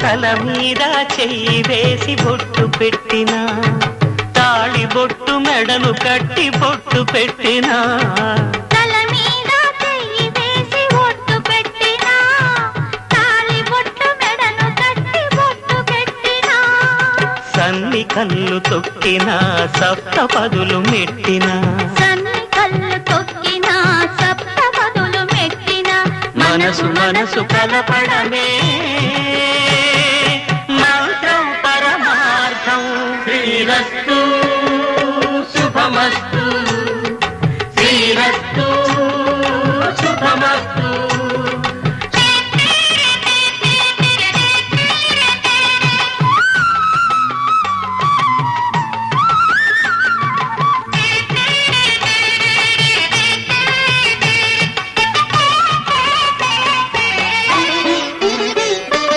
తల మీద చెయ్యి వేసి బొట్టు పెట్టినా తాళి బొట్టు మెడను కట్టి బొట్టు పెట్టినా తల మీద చెయ్యి వేసి బొట్టు పెట్టినా తాళి బొట్టు మెడను కట్టి బొట్టు పెట్టినా సన్ని కళ్ళు తొక్కినా సప్తపదులు మెట్టినా సన్ని కళ్ళు తొక్కినా సప్తపదులు మెట్టినా మనసు మనసు కలపడమే